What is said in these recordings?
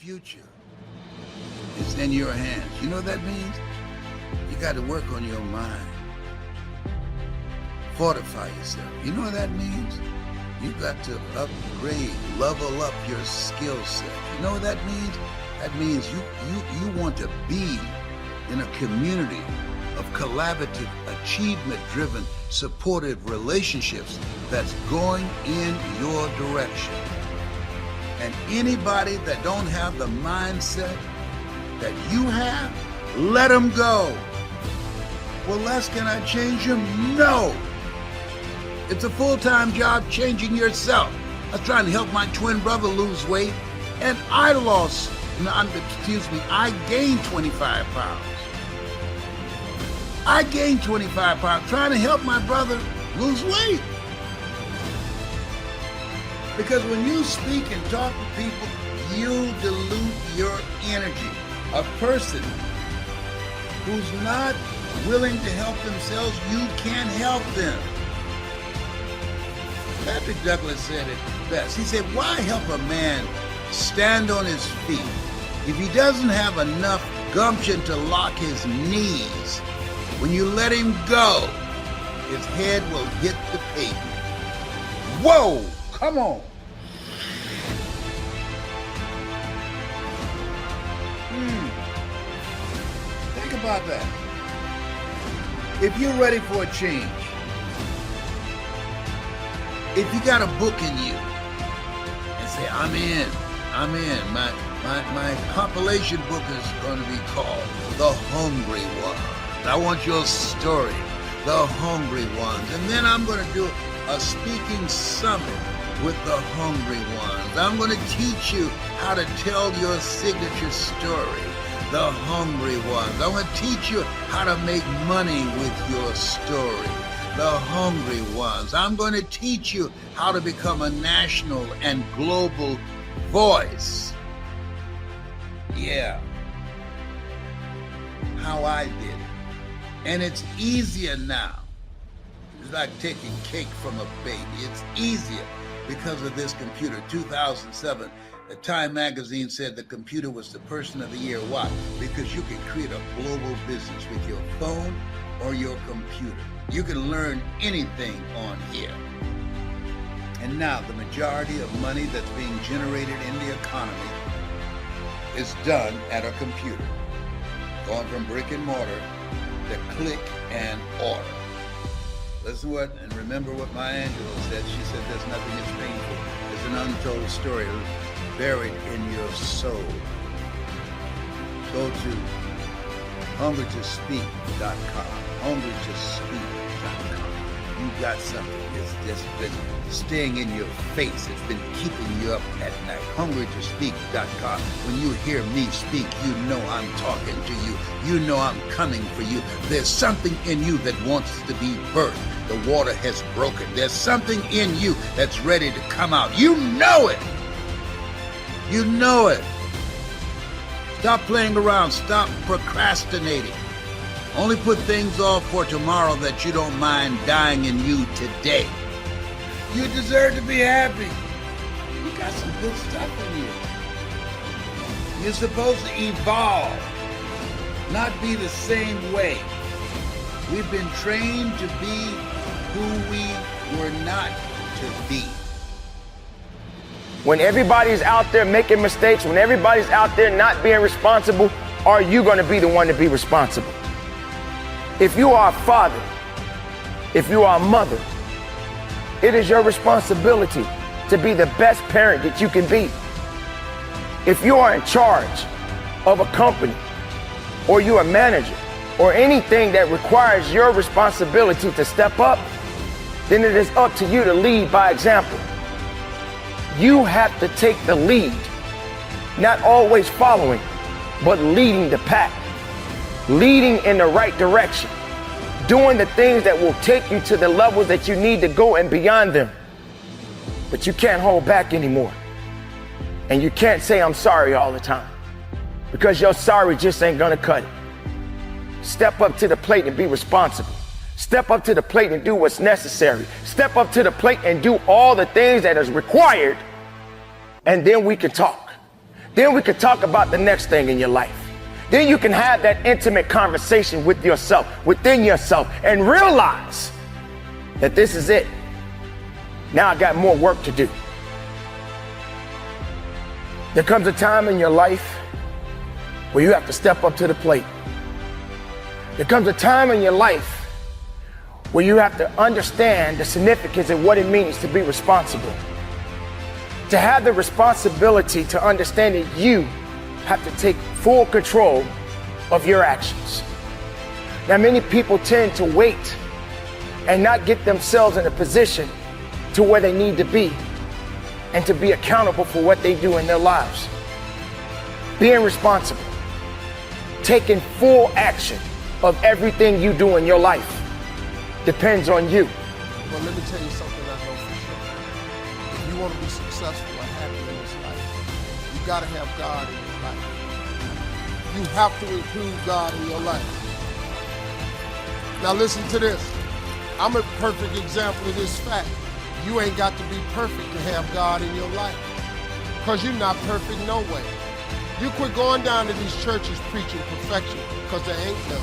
future is in your hands. You know what that means? You got to work on your mind. Fortify yourself. You know what that means? You got to upgrade, level up your skill set. You know what that means? That means you want to be in a community of collaborative, achievement-driven, supportive relationships that's going in your direction. And anybody that don't have the mindset that you have, let them go. Well, Les, can I change them? No. It's a full-time job changing yourself. I was trying to help my twin brother lose weight, and I gained 25 pounds. I gained 25 pounds trying to help my brother lose weight. Because when you speak and talk to people, you dilute your energy. A person who's not willing to help themselves, you can't help them. Patrick Douglas said it best. He said, why help a man stand on his feet if he doesn't have enough gumption to lock his knees? When you let him go, his head will hit the pavement. Whoa, come on. Think about that. If you're ready for a change, if you got a book in you and say, I'm in. My compilation book is going to be called The Hungry Ones. I want your story, The Hungry Ones. And then I'm going to do a speaking summit with the hungry ones. I'm going to teach you how to tell your signature story, the hungry ones. I'm going to teach you how to make money with your story, the hungry ones. I'm going to teach you how to become a national and global voice. Yeah. How I did it. And it's easier now. It's like taking cake from a baby. It's easier because of this computer. 2007, the Time magazine said the computer was the person of the year. Why? Because you can create a global business with your phone or your computer. You can learn anything on here. And now the majority of money that's being generated in the economy is done at a computer. Going from brick and mortar to click and order. Listen what, and remember what Maya Angelou said. She said there's nothing as painful as an untold story buried in your soul. Go to hungrytospeak.com. hungrytospeak.com. You got something that's just been staying in your face. It's been keeping you up at night. hungrytospeak.com. When you hear me speak, you know I'm talking to you. You know I'm coming for you. There's something in you that wants to be birthed. The water has broken. There's something in you that's ready to come out. You know it. You know it. Stop playing around. Stop procrastinating. Only put things off for tomorrow that you don't mind dying in you today. You deserve to be happy. You got some good stuff in you. You're supposed to evolve, not be the same way. We've been trained to be who we were not to be. When everybody's out there making mistakes, when everybody's out there not being responsible, are you going to be the one to be responsible? If you are a father, if you are a mother, it is your responsibility to be the best parent that you can be. If you are in charge of a company, or you're a manager, or anything that requires your responsibility to step up, then it is up to you to lead by example. You have to take the lead, not always following, but leading the pack, leading in the right direction, doing the things that will take you to the levels that you need to go and beyond them. But you can't hold back anymore. And you can't say I'm sorry all the time, because your sorry just ain't gonna cut it. Step up to the plate and be responsible. Step up to the plate and do what's necessary. Step up to the plate and do all the things that is required, and then we can talk. Then we could talk about the next thing in your life. Then you can have that intimate conversation with yourself, within yourself, and realize that this is it. Now I got more work to do. There comes a time in your life where you have to step up to the plate. There comes a time in your life where you have to understand the significance of what it means to be responsible. To have the responsibility to understand that you have to take full control of your actions. Now, many people tend to wait and not get themselves in a position to where they need to be and to be accountable for what they do in their lives. Being responsible, taking full action of everything you do in your life depends on you. Well, let me tell you something I know for sure. If you want to be successful and happy in this life, you got to have God in your life. You have to include God in your life. Now listen to this. I'm a perfect example of this fact. You ain't got to be perfect to have God in your life, because you're not perfect no way. You quit going down to these churches preaching perfection, because there ain't none.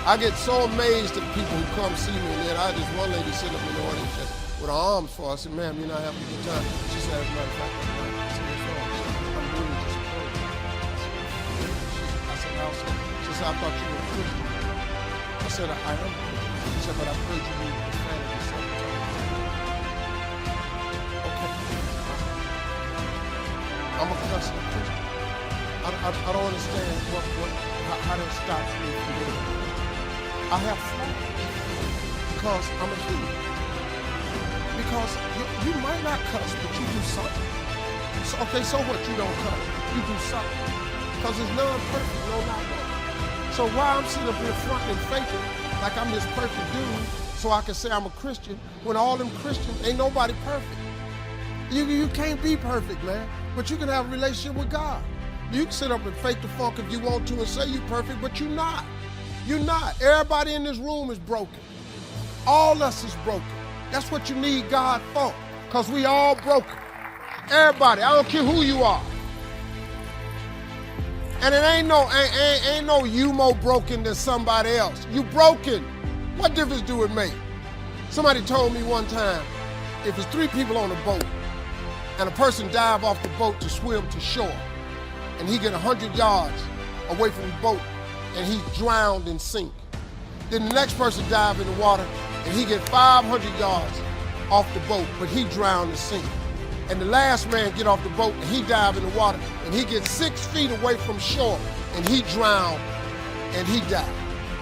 I get so amazed at people who come see me, and then I had this one lady sitting up in the audience just with her arms for. I said, ma'am, you're not having a good time. She said, as a matter of fact, I'm not. I said, what's wrong? She said, I'm really disappointed. I said, how so? She said, I thought you were a Christian. I said, I am a Christian. She said, but I've heard you use profanity several times. Okay. I'm a cussing Christian. I don't understand how that stops me from doing it. I have flaws because I'm a human. Because you might not cuss, but you do something. So, okay, so what? You don't cuss. You do something. Because there's none perfect, no, not one. So why I'm sitting up here fronting and faking like I'm this perfect dude so I can say I'm a Christian when all them Christians, ain't nobody perfect. You can't be perfect, man. But you can have a relationship with God. You can sit up and fake the funk if you want to and say you're perfect, but you're not. You're not. Everybody in this room is broken. All us is broken. That's what you need God for, because we all broken. Everybody, I don't care who you are. And it ain't no you more broken than somebody else. You broken. What difference do it make? Somebody told me one time, if it's 3 people on a boat and a person dive off the boat to swim to shore, and he get 100 yards away from the boat, and he drowned and sink. Then the next person dive in the water, and he get 500 yards off the boat, but he drowned and sink. And the last man get off the boat, and he dive in the water, and he gets 6 feet away from shore, and he drowned, and he died.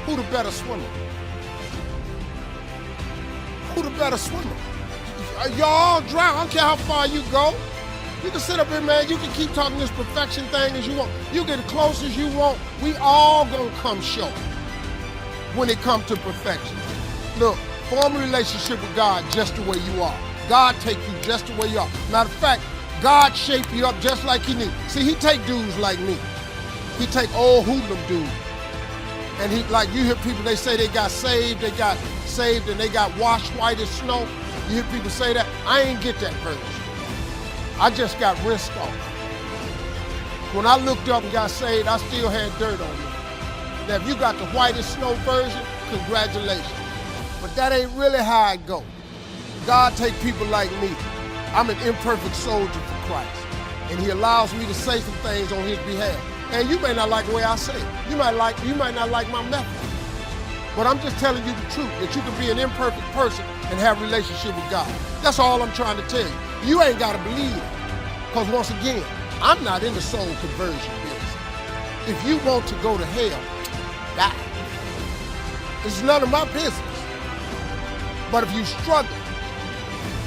Who the better swimmer? Who the better swimmer? Y'all all drown. I don't care how far you go. You can sit up here, man, you can keep talking this perfection thing as you want. You get as close as you want. We all gonna come short when it comes to perfection. Look, form a relationship with God just the way you are. God take you just the way you are. Matter of fact, God shape you up just like he needs. See, he take dudes like me. He take old hoodlum dudes. And he, like you hear people, they say they got saved and they got washed white as snow. You hear people say that. I ain't get that version. I just got rinsed off. When I looked up and got saved, I still had dirt on me. Now, if you got the whitest snow version, congratulations. But that ain't really how it go. God take people like me. I'm an imperfect soldier for Christ. And he allows me to say some things on his behalf. And you may not like the way I say it. You might not like my method. But I'm just telling you the truth, that you can be an imperfect person and have a relationship with God. That's all I'm trying to tell you. You ain't got to believe it. Because once again, I'm not in the soul conversion business. If you want to go to hell, die. It's none of my business. But if you struggle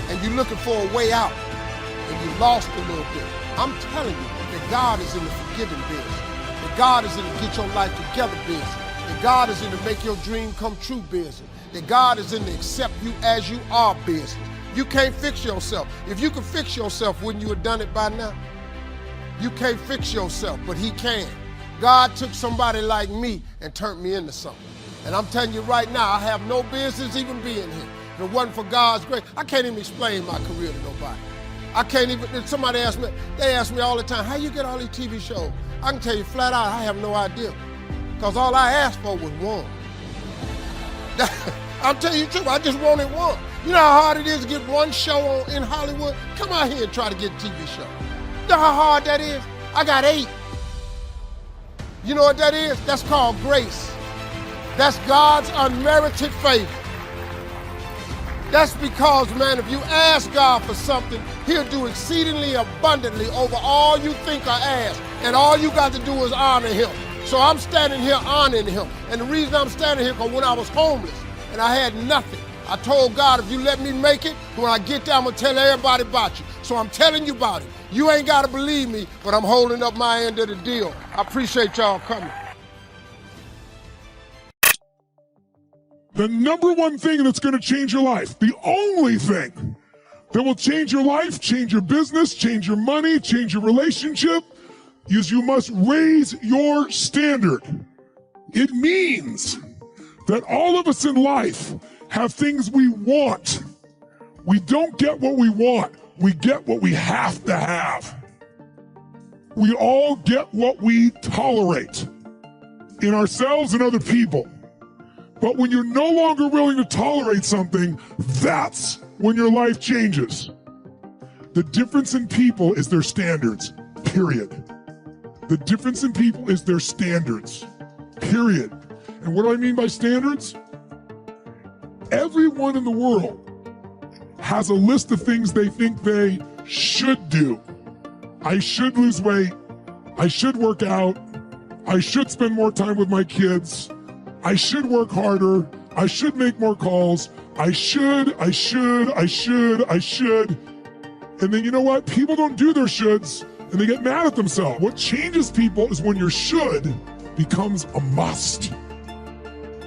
and you're looking for a way out and you lost a little bit, I'm telling you that God is in the forgiving business. That God is in the get your life together business. That God is in the make your dream come true business. That God is in the accept you as you are business. You can't fix yourself. If you could fix yourself, wouldn't you have done it by now? You can't fix yourself, but he can. God took somebody like me and turned me into something. And I'm telling you right now, I have no business even being here. If it wasn't for God's grace, I can't even explain my career to nobody. I can't even, somebody asked me, they ask me all the time, how you get all these TV shows? I can tell you flat out, I have no idea. Because all I asked for was one. I'm telling you the truth, I just wanted one. You know how hard it is to get one show in Hollywood? Come out here and try to get a TV show. You know how hard that is? I got 8. You know what that is? That's called grace. That's God's unmerited favor. That's because, man, if you ask God for something, he'll do exceedingly abundantly over all you think or ask. And all you got to do is honor him. So I'm standing here honoring him. And the reason I'm standing here, because when I was homeless and I had nothing, I told God, if you let me make it, when I get there, I'm going to tell everybody about you. So I'm telling you about it. You ain't got to believe me, but I'm holding up my end of the deal. I appreciate y'all coming. The number one thing that's going to change your life, the only thing that will change your life, change your business, change your money, change your relationship, is you must raise your standard. It means that all of us in life have things we want. We don't get what we want. We get what we have to have. We all get what we tolerate in ourselves and other people. But when you're no longer willing to tolerate something, that's when your life changes. The difference in people is their standards, period. The difference in people is their standards, period. And what do I mean by standards? Everyone in the world has a list of things they think they should do. I should lose weight. I should work out. I should spend more time with my kids. I should work harder. I should make more calls. I should. And then you know what? People don't do their shoulds and they get mad at themselves. What changes people is when your should becomes a must.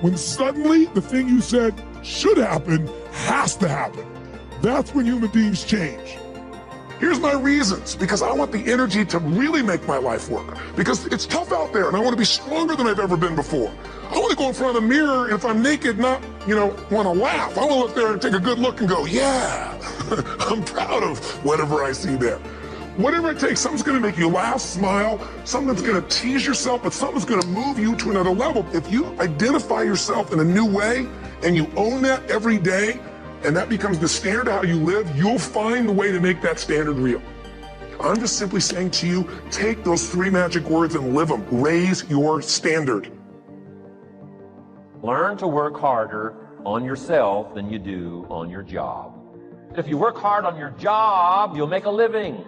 When suddenly the thing you said should happen has to happen. That's when human beings change. Here's my reasons, because I want the energy to really make my life work. Because it's tough out there and I want to be stronger than I've ever been before. I want to go in front of the mirror and if I'm naked, not, want to laugh. I want to look there and take a good look and go, yeah, I'm proud of whatever I see there. Whatever it takes, something's going to make you laugh, smile, something's going to tease yourself, but something's going to move you to another level. If you identify yourself in a new way and you own that every day, and that becomes the standard of how you live, you'll find the way to make that standard real. I'm just simply saying to you, take those 3 magic words and live them. Raise your standard. Learn to work harder on yourself than you do on your job. If you work hard on your job, you'll make a living.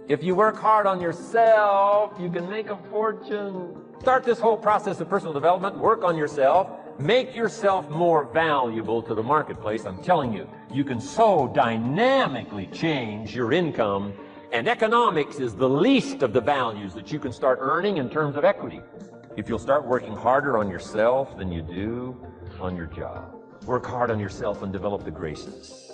If you work hard on yourself, you can make a fortune. Start this whole process of personal development, work on yourself, make yourself more valuable to the marketplace. I'm telling you, you can so dynamically change your income, and economics is the least of the values that you can start earning in terms of equity. If you'll start working harder on yourself than you do on your job. Work hard on yourself and develop the graces.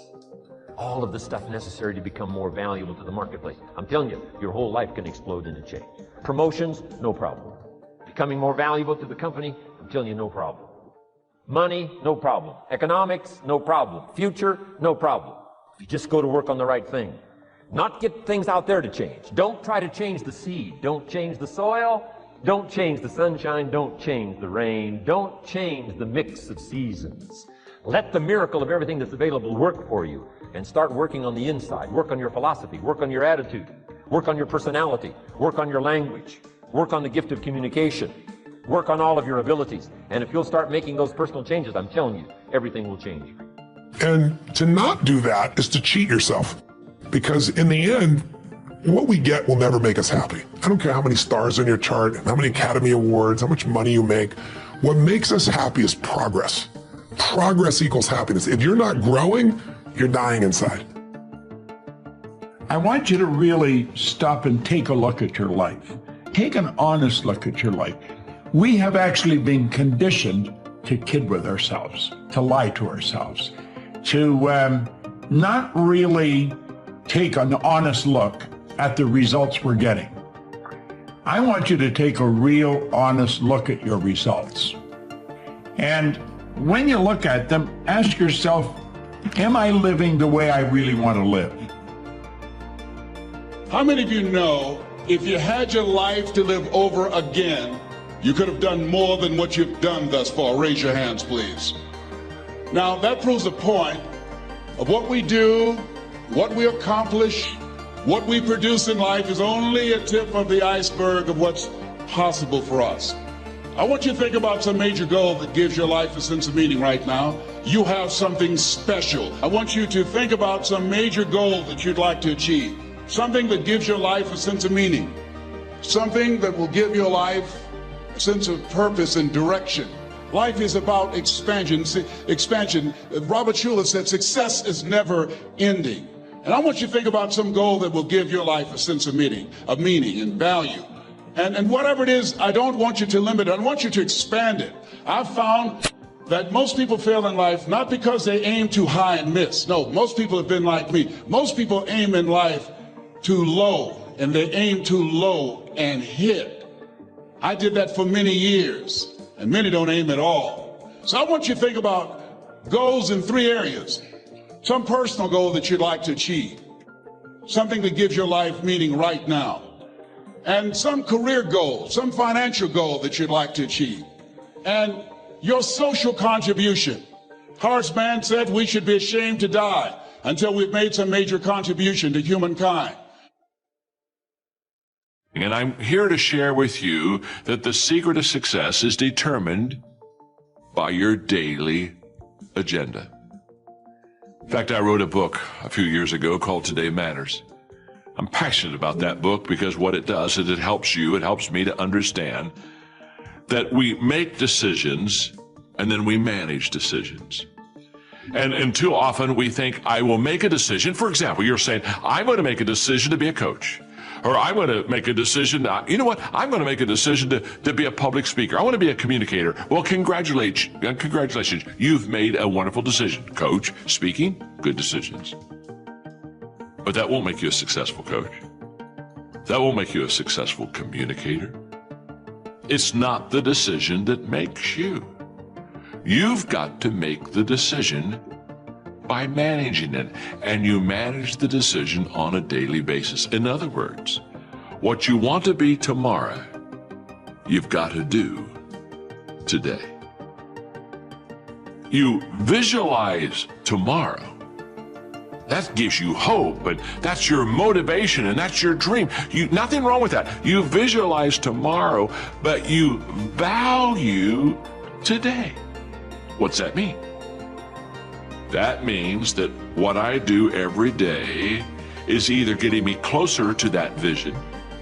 All of the stuff necessary to become more valuable to the marketplace. I'm telling you, your whole life can explode into change. Promotions, no problem. Becoming more valuable to the company, I'm telling you, no problem. Money, no problem. Economics, no problem. Future, no problem. If you just go to work on the right thing. Not get things out there to change. Don't try to change the seed. Don't change the soil. Don't change the sunshine. Don't change the rain. Don't change the mix of seasons. Let the miracle of everything that's available work for you. And start working on the inside. Work on your philosophy. Work on your attitude. Work on your personality. Work on your language. Work on the gift of communication. Work on all of your abilities. And if you'll start making those personal changes, I'm telling you, everything will change. And to not do that is to cheat yourself. Because in the end, what we get will never make us happy. I don't care how many stars on your chart, how many Academy Awards, how much money you make. What makes us happy is progress. Progress equals happiness. If you're not growing, you're dying inside. I want you to really stop and take a look at your life. Take an honest look at your life. We have actually been conditioned to kid with ourselves, to lie to ourselves, to not really take an honest look at the results we're getting. I want you to take a real honest look at your results. And when you look at them, ask yourself, am I living the way I really want to live? How many of you know if you had your life to live over again, you could have done more than what you've done thus far? Raise your hands, please. Now, that proves the point of what we do, what we accomplish, what we produce in life is only a tip of the iceberg of what's possible for us. I want you to think about some major goal that gives your life a sense of meaning right now. You have something special. I want you to think about some major goal that you'd like to achieve. Something that gives your life a sense of meaning. Something that will give your life a sense of purpose and direction. Life is about expansion. Robert Schuller said success is never ending. And I want you to think about some goal that will give your life a sense of meaning and value. And whatever it is, I don't want you to limit it. I want you to expand it. I've found that most people fail in life not because they aim too high and miss. No, most people have been like me. Most people aim in life too low, and they aim too low and hit. I did that for many years, and many don't aim at all. So I want you to think about goals in 3 areas. Some personal goal that you'd like to achieve. Something that gives your life meaning right now. And some career goal, some financial goal that you'd like to achieve. And your social contribution. Horace Mann said we should be ashamed to die until we've made some major contribution to humankind. And I'm here to share with you that the secret of success is determined by your daily agenda. In fact, I wrote a book a few years ago called Today Matters. I'm passionate about that book because what it does is it helps you, it helps me to understand that we make decisions and then we manage decisions. And too often we think, I will make a decision. For example, you're saying, I'm going to make a decision to be a coach. Or I'm going to make a decision, you know what, I'm going to make a decision to be a public speaker. I want to be a communicator. Well, congratulations. You've made a wonderful decision. Coach, speaking, good decisions. But that won't make you a successful coach. That won't make you a successful communicator. It's not the decision that makes you. You've got to make the decision by managing it, and you manage the decision on a daily basis. In other words, what you want to be tomorrow, you've got to do today. You visualize tomorrow. That gives you hope, and that's your motivation, and that's your dream. Nothing wrong with that. You visualize tomorrow, but you value today. What's that mean? That means that what I do every day is either getting me closer to that vision,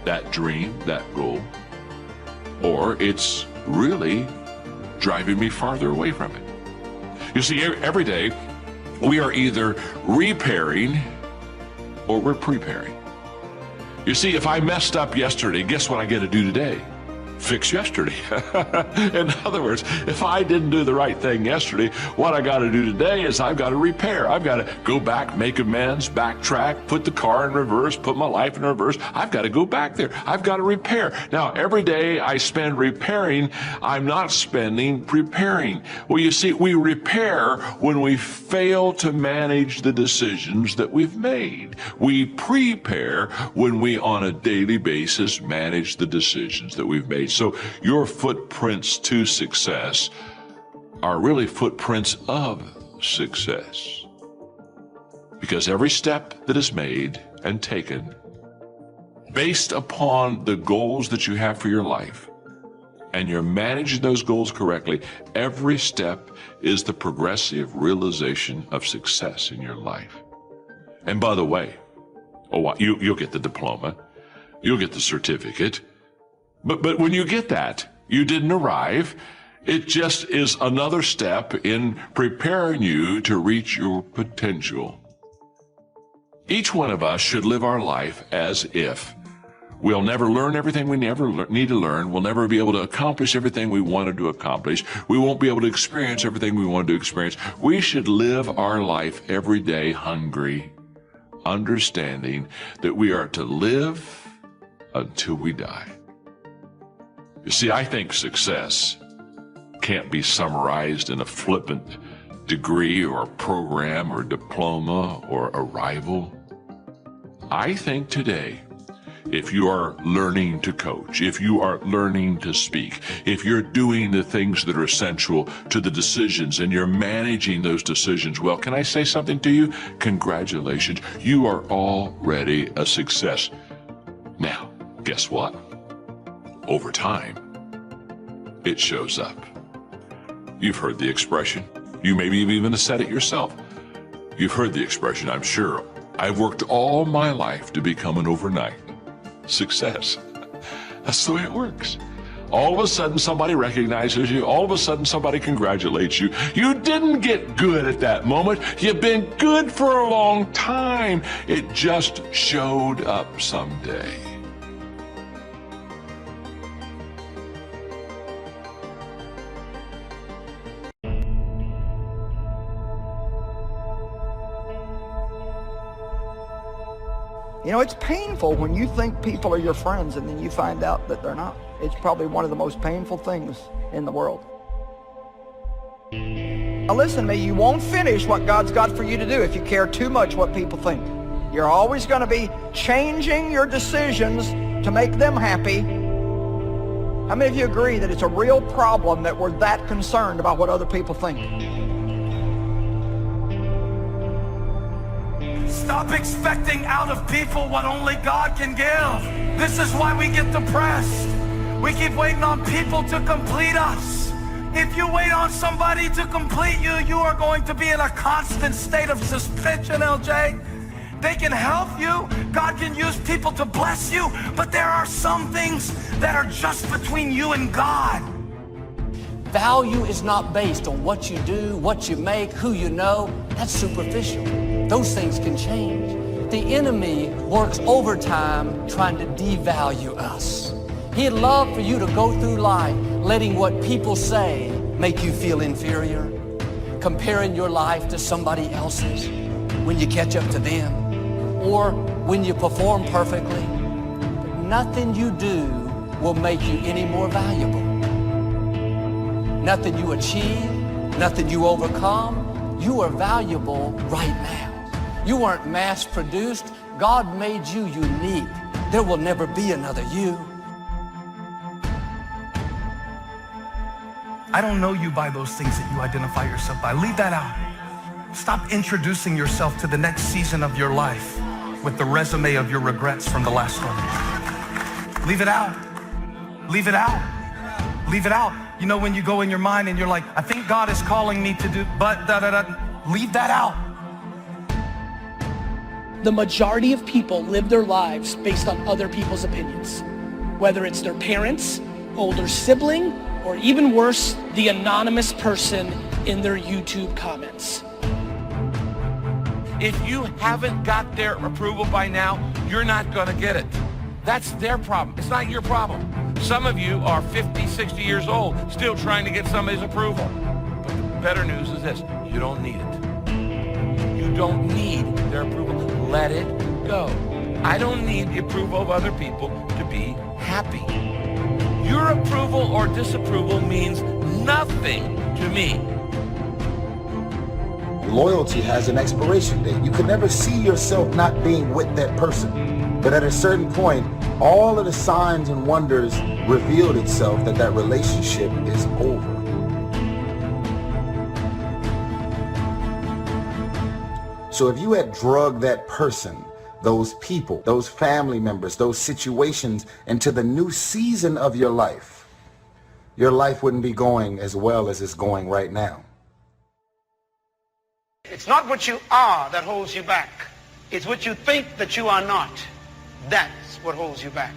that dream, that goal, or it's really driving me farther away from it. You see, every day we are either repairing or we're preparing. You see, if I messed up yesterday, guess what I get to do today? Fix yesterday. In other words, if I didn't do the right thing yesterday, what I got to do today is I've got to repair. I've got to go back, make amends, backtrack, put the car in reverse, put my life in reverse. I've got to go back there. I've got to repair. Now, every day I spend repairing, I'm not spending preparing. Well, you see, we repair when we fail to manage the decisions that we've made. We prepare when we, on a daily basis, manage the decisions that we've made. So your footprints to success are really footprints of success. Because every step that is made and taken based upon the goals that you have for your life, and you're managing those goals correctly, every step is the progressive realization of success in your life. And by the way, you'll get the diploma, you'll get the certificate, but when you get that, you didn't arrive. It just is another step in preparing you to reach your potential. Each one of us should live our life as if we'll never learn everything we need to learn. We'll never be able to accomplish everything we wanted to accomplish. We won't be able to experience everything we wanted to experience. We should live our life every day hungry, understanding that we are to live until we die. You see, I think success can't be summarized in a flippant degree or program or diploma or arrival. I think today if you are learning to coach, if you are learning to speak, if you're doing the things that are essential to the decisions and you're managing those decisions well, can I say something to you? Congratulations. You are already a success. Now, guess what? Over time, it shows up. You've heard the expression. You maybe have even said it yourself. You've heard the expression, I'm sure. I've worked all my life to become an overnight success. That's the way it works. All of a sudden somebody recognizes you. All of a sudden somebody congratulates you. You didn't get good at that moment. You've been good for a long time. It just showed up someday. You know, it's painful when you think people are your friends and then you find out that they're not. It's probably one of the most painful things in the world. Now listen to me, you won't finish what God's got for you to do if you care too much what people think. You're always going to be changing your decisions to make them happy. How many of you agree that it's a real problem that we're that concerned about what other people think? Stop expecting out of people what only God can give. This is why we get depressed. We keep waiting on people to complete us. If you wait on somebody to complete you, you are going to be in a constant state of suspension, LJ. They can help you. God can use people to bless you, but there are some things that are just between you and God. Value is not based on what you do, what you make, who you know. That's superficial. Those things can change. The enemy works overtime trying to devalue us. He'd love for you to go through life letting what people say make you feel inferior, comparing your life to somebody else's when you catch up to them, or when you perform perfectly. But nothing you do will make you any more valuable. Nothing you achieve, nothing you overcome, you are valuable right now. You weren't mass-produced. God made you unique. There will never be another you. I don't know you by those things that you identify yourself by. Leave that out. Stop introducing yourself to the next season of your life with the resume of your regrets from the last one. Leave it out. Leave it out. Leave it out. You know, when you go in your mind and you're like, I think God is calling me to do, but da-da-da, leave that out. The majority of people live their lives based on other people's opinions, whether it's their parents, older sibling, or even worse, the anonymous person in their YouTube comments. If you haven't got their approval by now, you're not going to get it. That's their problem. It's not your problem. Some of you are 50, 60 years old, still trying to get somebody's approval. But the better news is this, you don't need it. You don't need their approval. Let it go. I don't need the approval of other people to be happy. Your approval or disapproval means nothing to me. Loyalty has an expiration date. You can never see yourself not being with that person. But at a certain point, all of the signs and wonders revealed itself that that relationship is over. So if you had drugged that person, those people, those family members, those situations into the new season of your life wouldn't be going as well as it's going right now. It's not what you are that holds you back. It's what you think that you are not. That's what holds you back.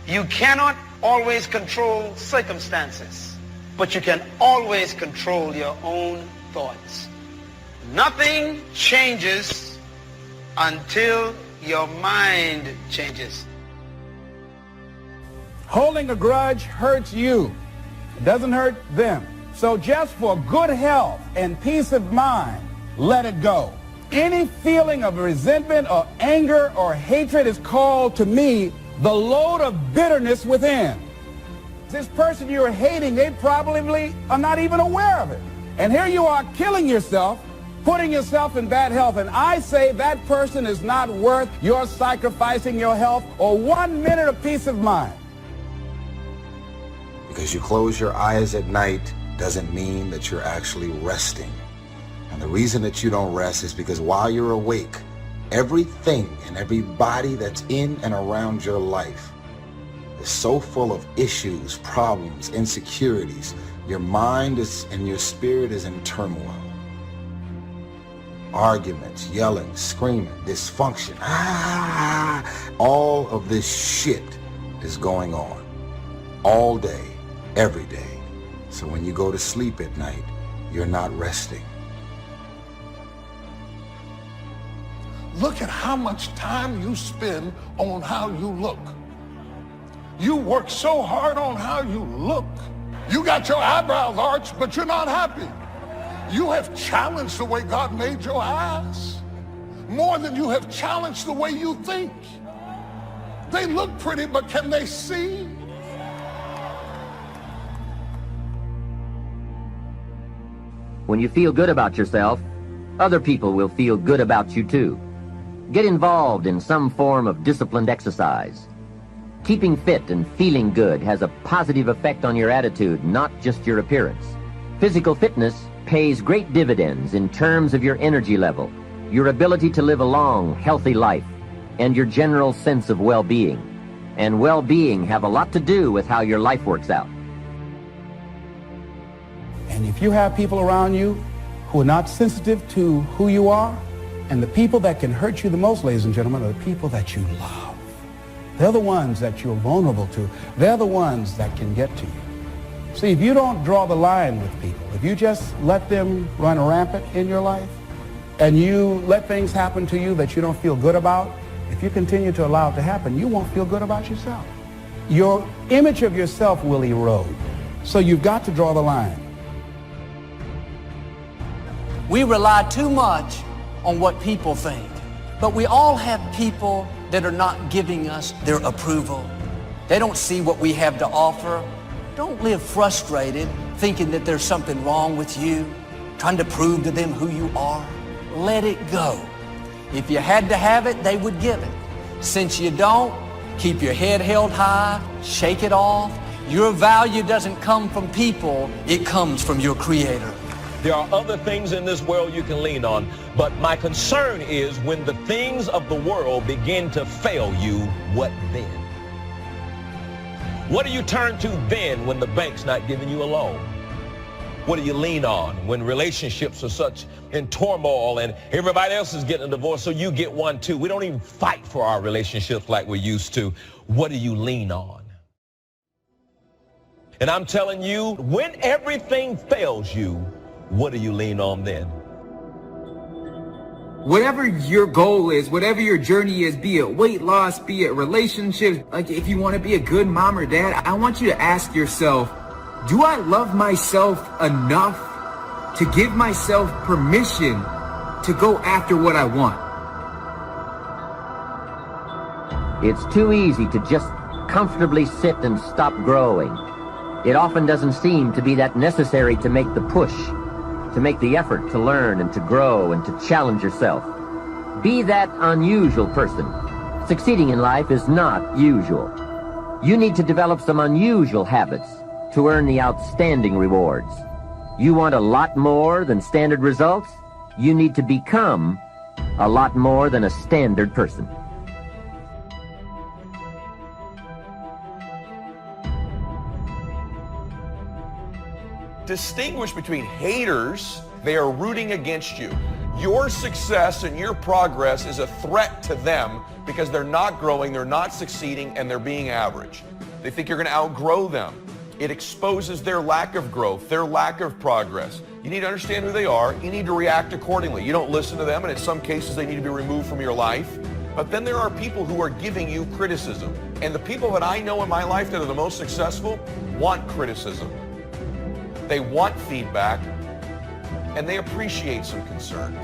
You cannot always control circumstances, but you can always control your own thoughts. Nothing changes until your mind changes. Holding a grudge hurts you. It doesn't hurt them. So just for good health and peace of mind, let it go. Any feeling of resentment or anger or hatred is called to me the load of bitterness within. This person you're hating, they probably are not even aware of it. And here you are killing yourself putting yourself in bad health. And I say that person is not worth your sacrificing your health or 1 minute of peace of mind. Because you close your eyes at night doesn't mean that you're actually resting. And the reason that you don't rest is because while you're awake, everything and everybody that's in and around your life is so full of issues, problems, insecurities. Your mind is and your spirit is in turmoil. Arguments, yelling, screaming, dysfunction. All of this shit is going on all day, every day. So when you go to sleep at night, you're not resting. Look at how much time you spend on how you look. You work so hard on how you look. You got your eyebrows arched, but you're not happy. You have challenged the way God made your eyes more than you have challenged the way you think. They look pretty, but can they see? When you feel good about yourself, other people will feel good about you too. Get involved in some form of disciplined exercise. Keeping fit and feeling good has a positive effect on your attitude, not just your appearance. Physical fitness pays great dividends in terms of your energy level, your ability to live a long, healthy life, and your general sense of well-being. And well-being have a lot to do with how your life works out. And if you have people around you who are not sensitive to who you are, and the people that can hurt you the most, ladies and gentlemen, are the people that you love. They're the ones that you're vulnerable to. They're the ones that can get to you. See, if you don't draw the line with people, if you just let them run rampant in your life, and you let things happen to you that you don't feel good about, if you continue to allow it to happen, you won't feel good about yourself. Your image of yourself will erode. So you've got to draw the line. We rely too much on what people think, but we all have people that are not giving us their approval. They don't see what we have to offer. Don't live frustrated, thinking that there's something wrong with you, trying to prove to them who you are. Let it go. If you had to have it, they would give it. Since you don't, keep your head held high, shake it off. Your value doesn't come from people, it comes from your Creator. There are other things in this world you can lean on, but my concern is when the things of the world begin to fail you, what then? What do you turn to then when the bank's not giving you a loan? What do you lean on when relationships are such in turmoil and everybody else is getting a divorce, so you get one too? We don't even fight for our relationships like we used to. What do you lean on? And I'm telling you, when everything fails you, what do you lean on then? Whatever your goal is, whatever your journey is, be it weight loss, be it relationships, like if you want to be a good mom or dad, I want you to ask yourself, do I love myself enough to give myself permission to go after what I want? It's too easy to just comfortably sit and stop growing. It often doesn't seem to be that necessary to make the push, to make the effort to learn and to grow and to challenge yourself. Be that unusual person. Succeeding in life is not usual. You need to develop some unusual habits to earn the outstanding rewards. You want a lot more than standard results? You need to become a lot more than a standard person. Distinguish between haters, they are rooting against you. Your success and your progress is a threat to them because they're not growing, they're not succeeding, and they're being average. They think you're going to outgrow them. It exposes their lack of growth, their lack of progress. You need to understand who they are. You need to react accordingly. You don't listen to them, and in some cases they need to be removed from your life. But then there are people who are giving you criticism. And the people that I know in my life that are the most successful want criticism. They want feedback, and they appreciate some concern.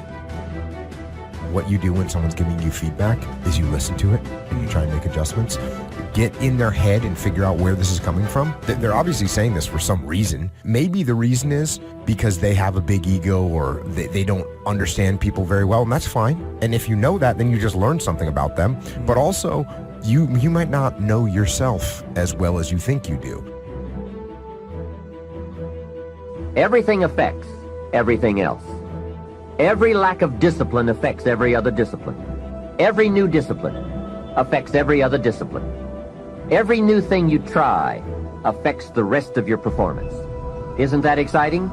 what you do when someone's giving you feedback is you listen to it and you try and make adjustments. Get in their head and figure out where this is coming from. They're obviously saying this for some reason. Maybe the reason is because they have a big ego or they don't understand people very well, and that's fine. And if you know that, then you just learn something about them. But also, you might not know yourself as well as you think you do. Everything affects everything else. Every lack of discipline affects every other discipline. Every new discipline affects every other discipline. Every new thing you try affects the rest of your performance. Isn't that exciting?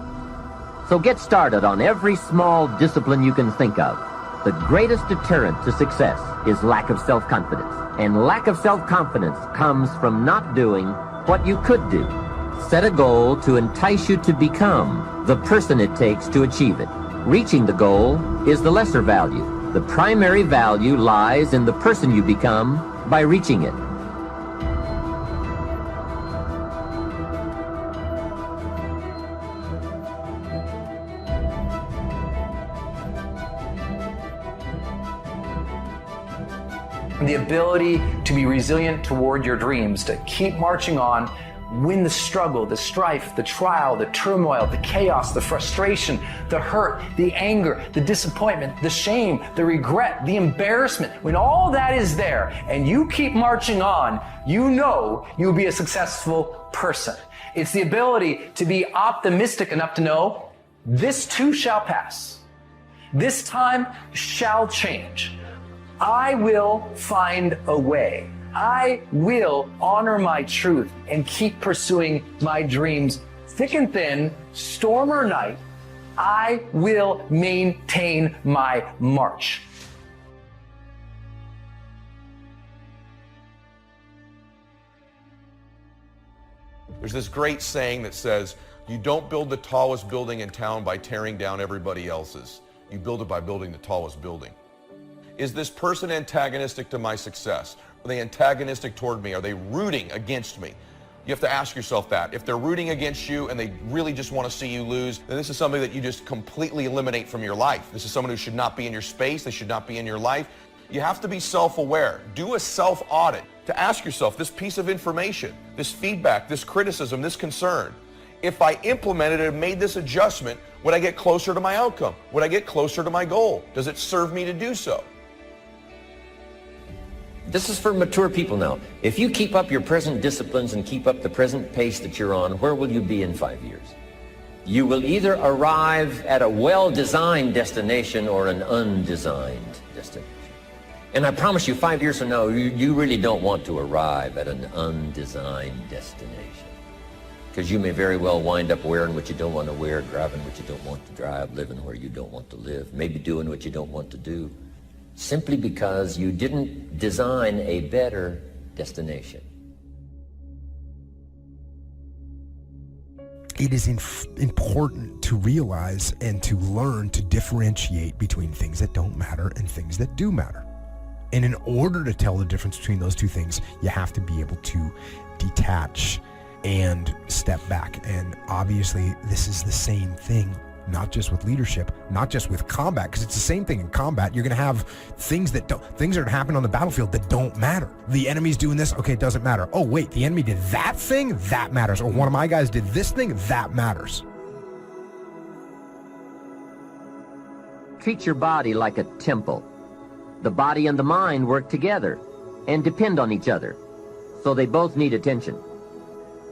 So get started on every small discipline you can think of. The greatest deterrent to success is lack of self-confidence. And lack of self-confidence comes from not doing what you could do. Set a goal to entice you to become the person it takes to achieve it. Reaching the goal is the lesser value. The primary value lies in the person you become by reaching it. The ability to be resilient toward your dreams, to keep marching on, win the struggle, the strife, the trial, the turmoil, the chaos, the frustration, the hurt, the anger, the disappointment, the shame, the regret, the embarrassment. When all that is there and you keep marching on, you know you'll be a successful person. It's the ability to be optimistic enough to know this too shall pass. This time shall change. I will find a way. I will honor my truth and keep pursuing my dreams. Thick and thin, storm or night, I will maintain my march. There's this great saying that says, you don't build the tallest building in town by tearing down everybody else's. You build it by building the tallest building. Is this person antagonistic to my success? Are they antagonistic toward me? Are they rooting against me? You have to ask yourself that. If they're rooting against you and they really just want to see you lose, then this is somebody that you just completely eliminate from your life. This is someone who should not be in your space. They should not be in your life. You have to be self-aware. Do a self-audit to ask yourself this piece of information, this feedback, this criticism, this concern. If I implemented it and made this adjustment, would I get closer to my outcome? Would I get closer to my goal? Does it serve me to do so? This is for mature people now. If you keep up your present disciplines and keep up the present pace that you're on, where will you be in 5 years? You will either arrive at a well-designed destination or an undesigned destination. And I promise you, 5 years from now, you really don't want to arrive at an undesigned destination. Because you may very well wind up wearing what you don't want to wear, driving what you don't want to drive, living where you don't want to live, maybe doing what you don't want to do, simply because you didn't design a better destination. It is important to realize and to learn to differentiate between things that don't matter and things that do matter. And in order to tell the difference between those two things, you have to be able to detach and step back. And obviously, this is the same thing, not just with leadership, not just with combat, because it's the same thing in combat. You're going to have things that happen on the battlefield that don't matter. The enemy's doing this, okay, it doesn't matter. Oh, wait, the enemy did that thing? That matters. Or one of my guys did this thing? That matters. Treat your body like a temple. The body and the mind work together and depend on each other, so they both need attention.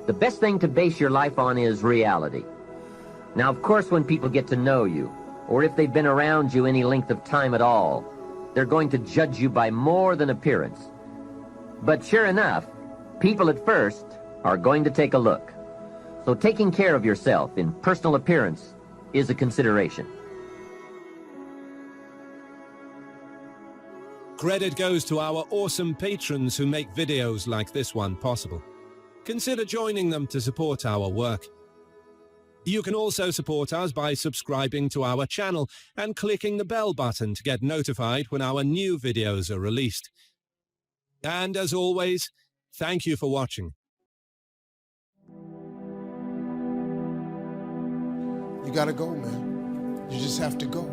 The best thing to base your life on is reality. Now, of course, when people get to know you, or if they've been around you any length of time at all, they're going to judge you by more than appearance. But sure enough, people at first are going to take a look. So taking care of yourself in personal appearance is a consideration. Credit goes to our awesome patrons who make videos like this one possible. Consider joining them to support our work. You can also support us by subscribing to our channel and clicking the bell button to get notified when our new videos are released. And as always, thank you for watching. You gotta go, man. You just have to go.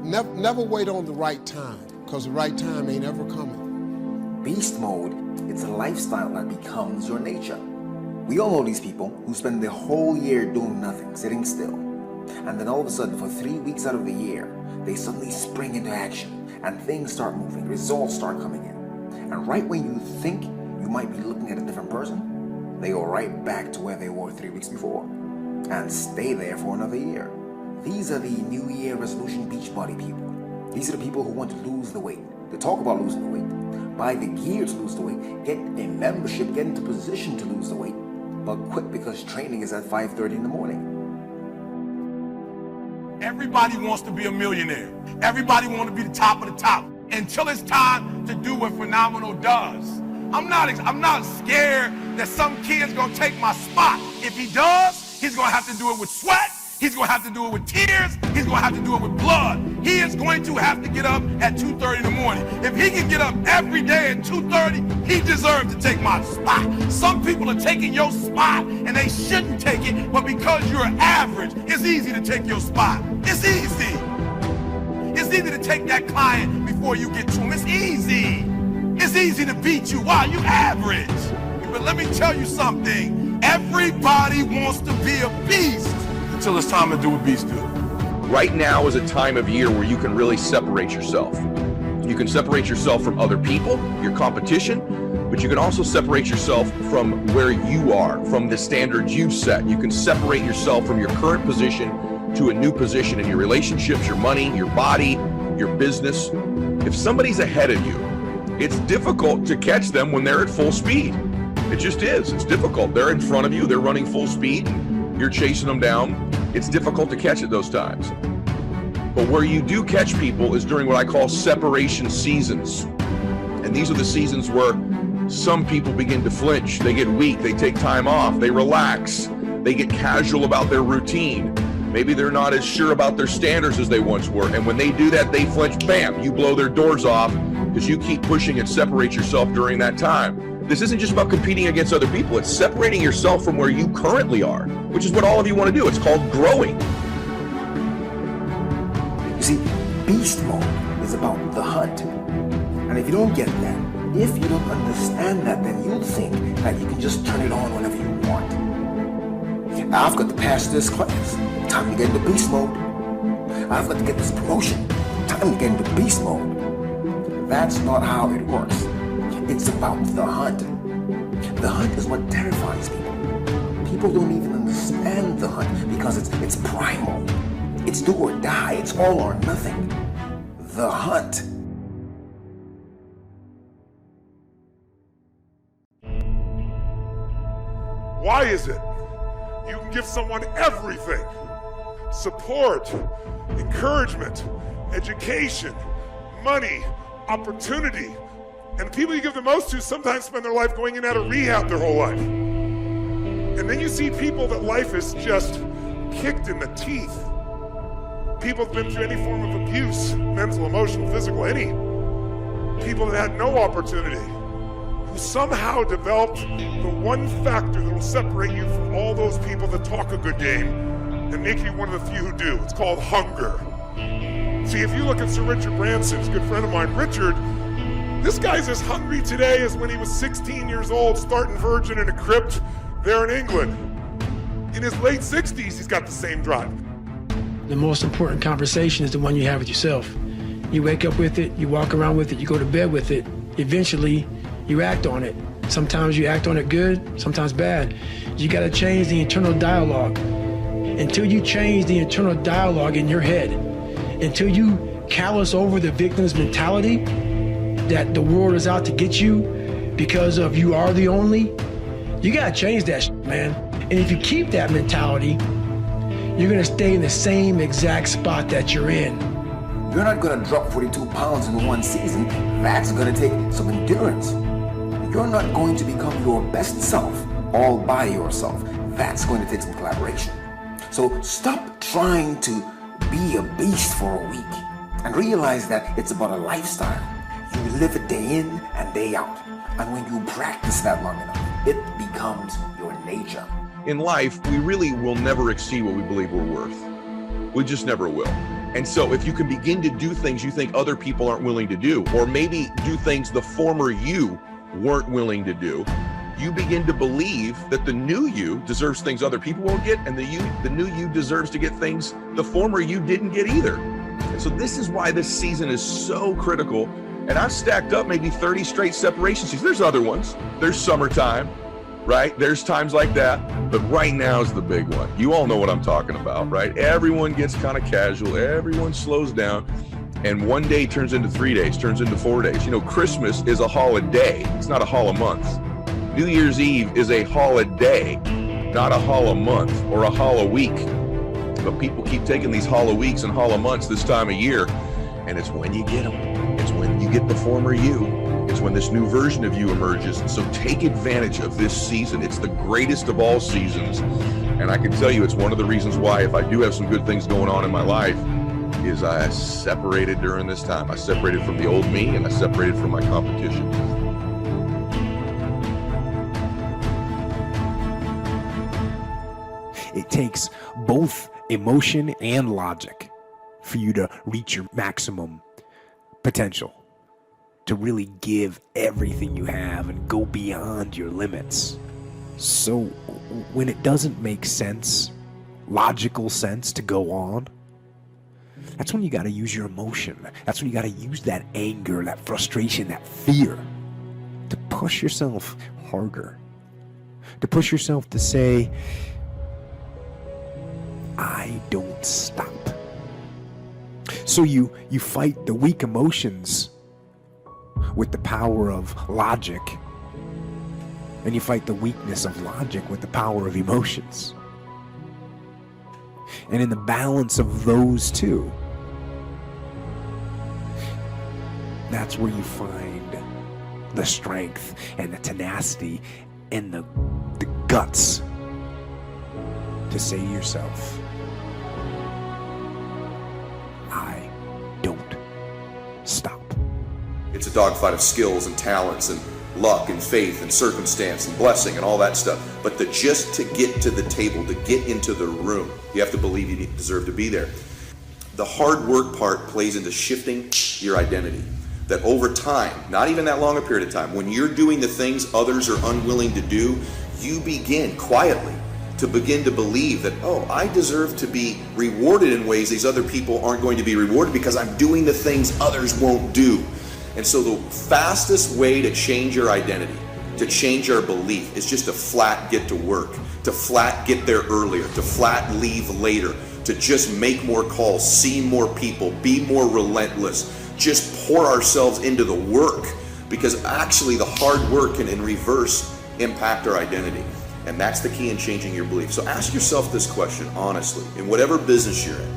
Never wait on the right time, because the right time ain't ever coming. Beast mode, it's a lifestyle that becomes your nature. We all know these people who spend the whole year doing nothing, sitting still. And then all of a sudden, for 3 weeks out of the year, they suddenly spring into action and things start moving, results start coming in. And right when you think you might be looking at a different person, they go right back to where they were 3 weeks before and stay there for another year. These are the New Year resolution beach body people. These are the people who want to lose the weight. They talk about losing the weight, buy the gear to lose the weight, get a membership, get into position to lose the weight, but quit because training is at 5:30 in the morning. Everybody wants to be a millionaire. Everybody wants to be the top of the top until it's time to do what Phenomenal does. I'm not scared that some kid's gonna take my spot. If he does, he's gonna have to do it with sweat. He's gonna have to do it with tears. He's gonna have to do it with blood. He is going to have to get up at 2:30 in the morning. If he can get up every day at 2:30, he deserves to take my spot. Some people are taking your spot and they shouldn't take it, but because you're average, it's easy to take your spot. It's easy. It's easy to take that client before you get to him. It's easy. It's easy to beat you. Why? You average. But let me tell you something. Everybody wants to be a beast until it's time to do what beasts do. Right now is a time of year where you can really separate yourself. You can separate yourself from other people, your competition, but you can also separate yourself from where you are, from the standards you've set. You can separate yourself from your current position to a new position in your relationships, your money, your body, your business. If somebody's ahead of you, it's difficult to catch them when they're at full speed. It just is. It's difficult. They're in front of you. They're running full speed. You're chasing them down. It's difficult to catch at those times. But where you do catch people is during what I call separation seasons. And these are the seasons where some people begin to flinch. They get weak. They take time off. They relax. They get casual about their routine. Maybe they're not as sure about their standards as they once were. And when they do that, they flinch. Bam, you blow their doors off because you keep pushing and separate yourself during that time. This isn't just about competing against other people. It's separating yourself from where you currently are, which is what all of you want to do. It's called growing. You see, beast mode is about the hunt. And if you don't get that, if you don't understand that, then you'll think that you can just turn it on whenever you want. I've got to pass this class. Time to get into beast mode. I've got to get this promotion. Time to get into beast mode. That's not how it works. It's about the hunt. The hunt is what terrifies people. People don't even understand the hunt because it's primal. It's do or die. It's all or nothing. The hunt. Why is it you can give someone everything? Support, encouragement, education, money, opportunity. And the people you give the most to sometimes spend their life going in and out of rehab their whole life. And then you see people that life is just kicked in the teeth. People have been through any form of abuse, mental, emotional, physical, any. People that had no opportunity, who somehow developed the one factor that will separate you from all those people that talk a good game and make you one of the few who do. It's called hunger. See, if you look at Sir Richard Branson, a good friend of mine, Richard, this guy's as hungry today as when he was 16 years old, starting virgin in a crypt there in England. In his late 60s, he's got the same drive. The most important conversation is the one you have with yourself. You wake up with it, you walk around with it, you go to bed with it. Eventually, you act on it. Sometimes you act on it good, sometimes bad. You gotta change the internal dialogue. Until you change the internal dialogue in your head, until you callous over the victim's mentality, that the world is out to get you because of you are the only, you gotta change that shit, man. And if you keep that mentality, you're gonna stay in the same exact spot that you're in. You're not gonna drop 42 pounds in one season. That's gonna take some endurance. You're not going to become your best self all by yourself. That's going to take some collaboration. So stop trying to be a beast for a week and realize that it's about a lifestyle. You live it day in and day out. And when you practice that long enough, it becomes your nature. In life, we really will never exceed what we believe we're worth. We just never will. And so if you can begin to do things you think other people aren't willing to do, or maybe do things the former you weren't willing to do, you begin to believe that the new you deserves things other people won't get, and the new you deserves to get things the former you didn't get either. And so this is why this season is so critical. And I've stacked up maybe 30 straight separation seasons. There's other ones. There's summertime, right? There's times like that. But right now is the big one. You all know what I'm talking about, right? Everyone gets kind of casual. Everyone slows down. And one day turns into 3 days, turns into 4 days. You know, Christmas is a holiday. It's not a hol-a-month. New Year's Eve is a holiday, not a hol-a-month or a hol-a-week. But people keep taking these hol-a-weeks and hol-a-months this time of year, and it's when you get them. It's when you get the former you. It's when this new version of you emerges. So take advantage of this season. It's the greatest of all seasons. And I can tell you it's one of the reasons why, if I do have some good things going on in my life, is I separated during this time. I separated from the old me, and I separated from my competition. It takes both emotion and logic for you to reach your maximum potential, to really give everything you have and go beyond your limits. So when it doesn't make sense, logical sense to go on, that's when you got to use your emotion. That's when you got to use that anger, that frustration, that fear to push yourself harder, to push yourself to say, I don't stop. So you fight the weak emotions with the power of logic, and you fight the weakness of logic with the power of emotions. And in the balance of those two, that's where you find the strength and the tenacity and the guts to say to yourself, I don't stop. It's a dogfight of skills and talents and luck and faith and circumstance and blessing and all that stuff. But just to get to the table, to get into the room, you have to believe you deserve to be there. The hard work part plays into shifting your identity. That over time, not even that long a period of time, when you're doing the things others are unwilling to do, you begin quietly to begin to believe that, oh, I deserve to be rewarded in ways these other people aren't going to be rewarded because I'm doing the things others won't do. And so the fastest way to change your identity, to change our belief, is just to flat get to work, to flat get there earlier, to flat leave later, to just make more calls, see more people, be more relentless, just pour ourselves into the work, because actually the hard work can in reverse impact our identity. And that's the key in changing your belief. So ask yourself this question honestly, in whatever business you're in.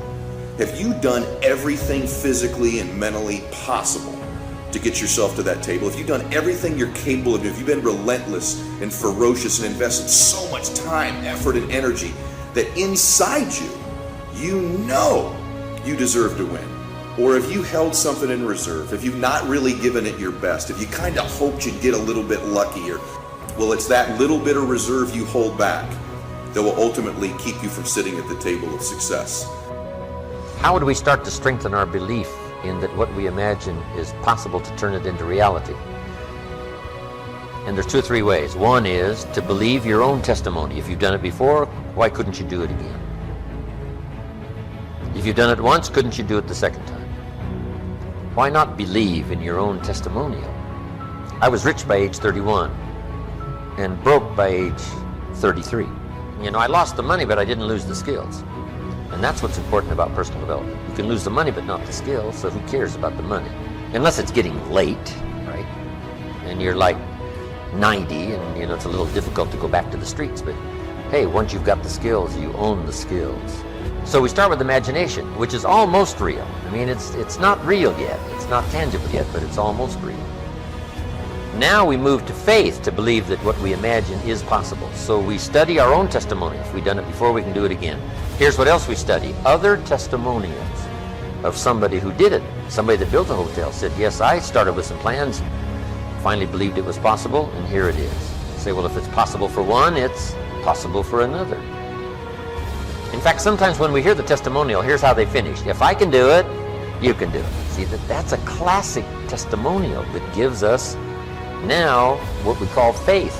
Have you done everything physically and mentally possible to get yourself to that table? Have you done everything you're capable of doing? Have you been relentless and ferocious and invested so much time, effort, and energy that inside you, you know you deserve to win? Or have you held something in reserve? Have you not really given it your best? Have you kind of hoped you'd get a little bit luckier? Well, it's that little bit of reserve you hold back that will ultimately keep you from sitting at the table of success. How do we start to strengthen our belief in that what we imagine is possible to turn it into reality? And there's 2 or 3 ways. One is to believe your own testimony. If you've done it before, why couldn't you do it again? If you've done it once, couldn't you do it the second time? Why not believe in your own testimonial? I was rich by age 31 and broke by age 33. You know, I lost the money, but I didn't lose the skills. And that's what's important about personal development. You can lose the money, but not the skills, so who cares about the money? Unless it's getting late, right? And you're like 90, and you know, it's a little difficult to go back to the streets, but hey, once you've got the skills, you own the skills. So we start with imagination, which is almost real. I mean, it's not real yet. It's not tangible yet, but it's almost real. Now we move to faith to believe that what we imagine is possible. So we study our own testimony. If we've done it before, we can do it again. Here's what else we study. Other testimonials of somebody who did it. Somebody that built a hotel said, yes, I started with some plans, finally believed it was possible, and here it is. You say, well, if it's possible for one, it's possible for another. In fact, sometimes when we hear the testimonial, here's how they finish. If I can do it, you can do it. See, that's a classic testimonial that gives us now what we call faith.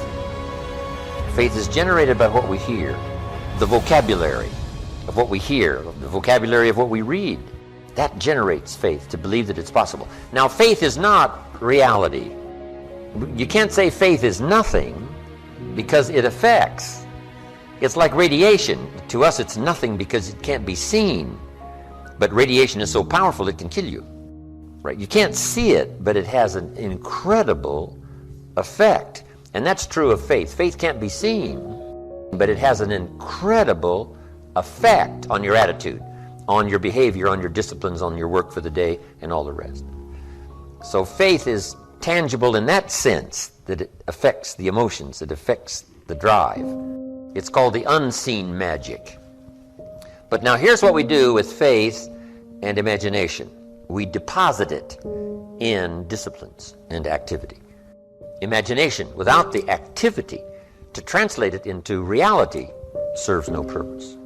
Faith is generated by what we hear, the vocabulary of what we hear, the vocabulary of what we read. That generates faith, to believe that it's possible. Now, faith is not reality. You can't say faith is nothing, because it affects. It's like radiation. To us, it's nothing because it can't be seen. But radiation is so powerful it can kill you. Right? You can't see it, but it has an incredible effect. And that's true of faith. Faith can't be seen, but it has an incredible effect on your attitude, on your behavior, on your disciplines, on your work for the day, and all the rest. So faith is tangible in that sense, that it affects the emotions, it affects the drive. It's called the unseen magic. But now here's what we do with faith and imagination. We deposit it in disciplines and activity. Imagination, without the activity to translate it into reality, serves no purpose.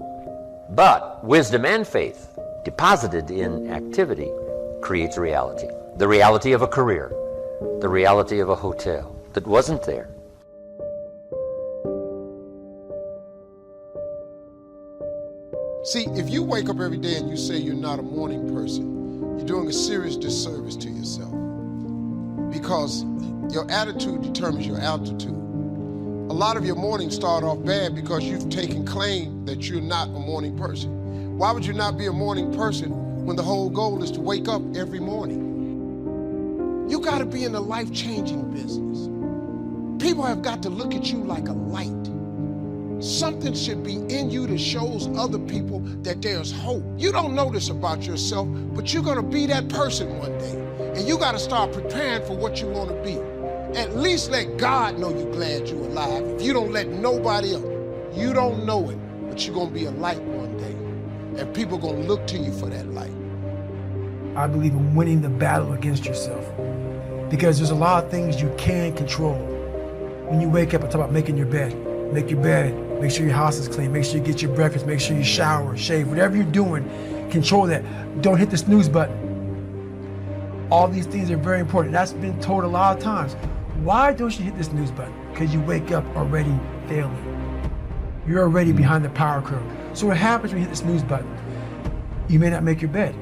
But wisdom and faith, deposited in activity, creates reality. The reality of a career, the reality of a hotel that wasn't there. See, if you wake up every day and you say you're not a morning person, you're doing a serious disservice to yourself, because your attitude determines your altitude. A lot of your mornings start off bad because you've taken claim that you're not a morning person. Why would you not be a morning person when the whole goal is to wake up every morning? You got to be in the life-changing business. People have got to look at you like a light. Something should be in you that shows other people that there's hope. You don't know this about yourself, but you're going to be that person one day. And you got to start preparing for what you want to be. At least let God know you're glad you're alive. If you don't let nobody else, you don't know it, but you're going to be a light one day. And people are going to look to you for that light. I believe in winning the battle against yourself, because there's a lot of things you can control. When you wake up and talk about making your bed, make your bed, make sure your house is clean, make sure you get your breakfast, make sure you shower, shave, whatever you're doing, control that. Don't hit the snooze button. All these things are very important. That's been told a lot of times. Why don't you hit the snooze button? Because you wake up already failing. You're already behind the power curve. So what happens when you hit the snooze button? You may not make your bed.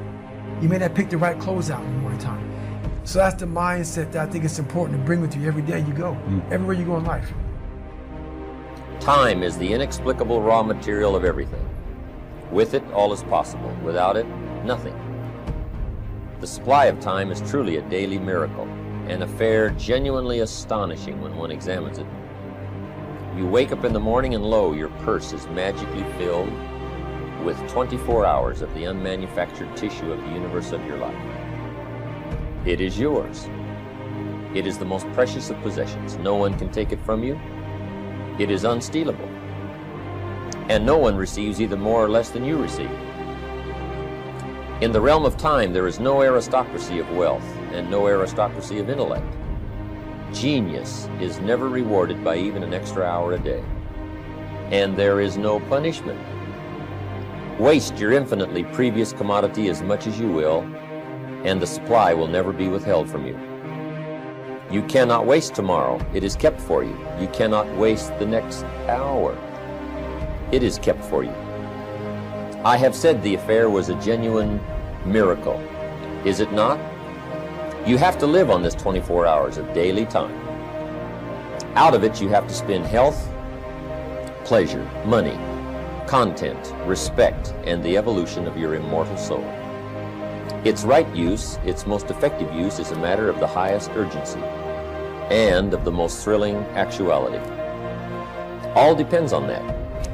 You may not pick the right clothes out in the morning time. So that's the mindset that I think it's important to bring with you every day you go, everywhere you go in life. Time is the inexplicable raw material of everything. With it, all is possible. Without it, nothing. The supply of time is truly a daily miracle, an affair genuinely astonishing when one examines it. You wake up in the morning and lo, your purse is magically filled with 24 hours of the unmanufactured tissue of the universe of your life. It is yours. It is the most precious of possessions. No one can take it from you. It is unstealable. And no one receives either more or less than you receive. In the realm of time, there is no aristocracy of wealth and no aristocracy of intellect. Genius is never rewarded by even an extra hour a day. And there is no punishment. Waste your infinitely previous commodity as much as you will, and the supply will never be withheld from you. You cannot waste tomorrow. It is kept for you. You cannot waste the next hour. It is kept for you. I have said the affair was a genuine miracle. Is it not? You have to live on this 24 hours of daily time. Out of it, you have to spend health, pleasure, money, content, respect, and the evolution of your immortal soul. Its right use, its most effective use, is a matter of the highest urgency and of the most thrilling actuality. All depends on that.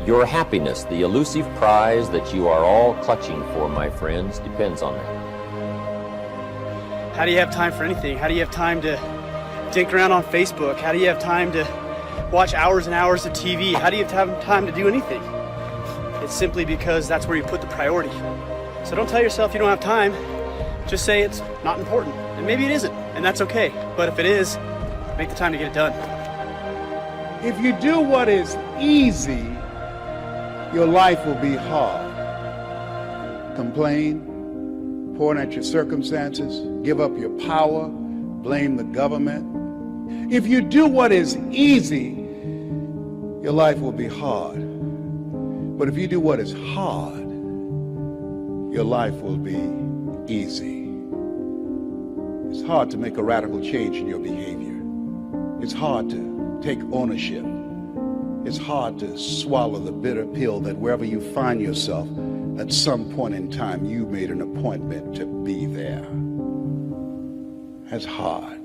Your happiness, the elusive prize that you are all clutching for, my friends, depends on that. How do you have time for anything? How do you have time to dink around on Facebook? How do you have time to watch hours and hours of TV? How do you have time to do anything? It's simply because that's where you put the priority. So don't tell yourself you don't have time. Just say it's not important. And maybe it isn't, and that's okay. But if it is, make the time to get it done. If you do what is easy, your life will be hard. Complain, point at your circumstances, give up your power, blame the government. If you do what is easy, your life will be hard. But if you do what is hard, your life will be easy. It's hard to make a radical change in your behavior. It's hard to take ownership. It's hard to swallow the bitter pill that wherever you find yourself, at some point in time, you made an appointment to be there. That's hard.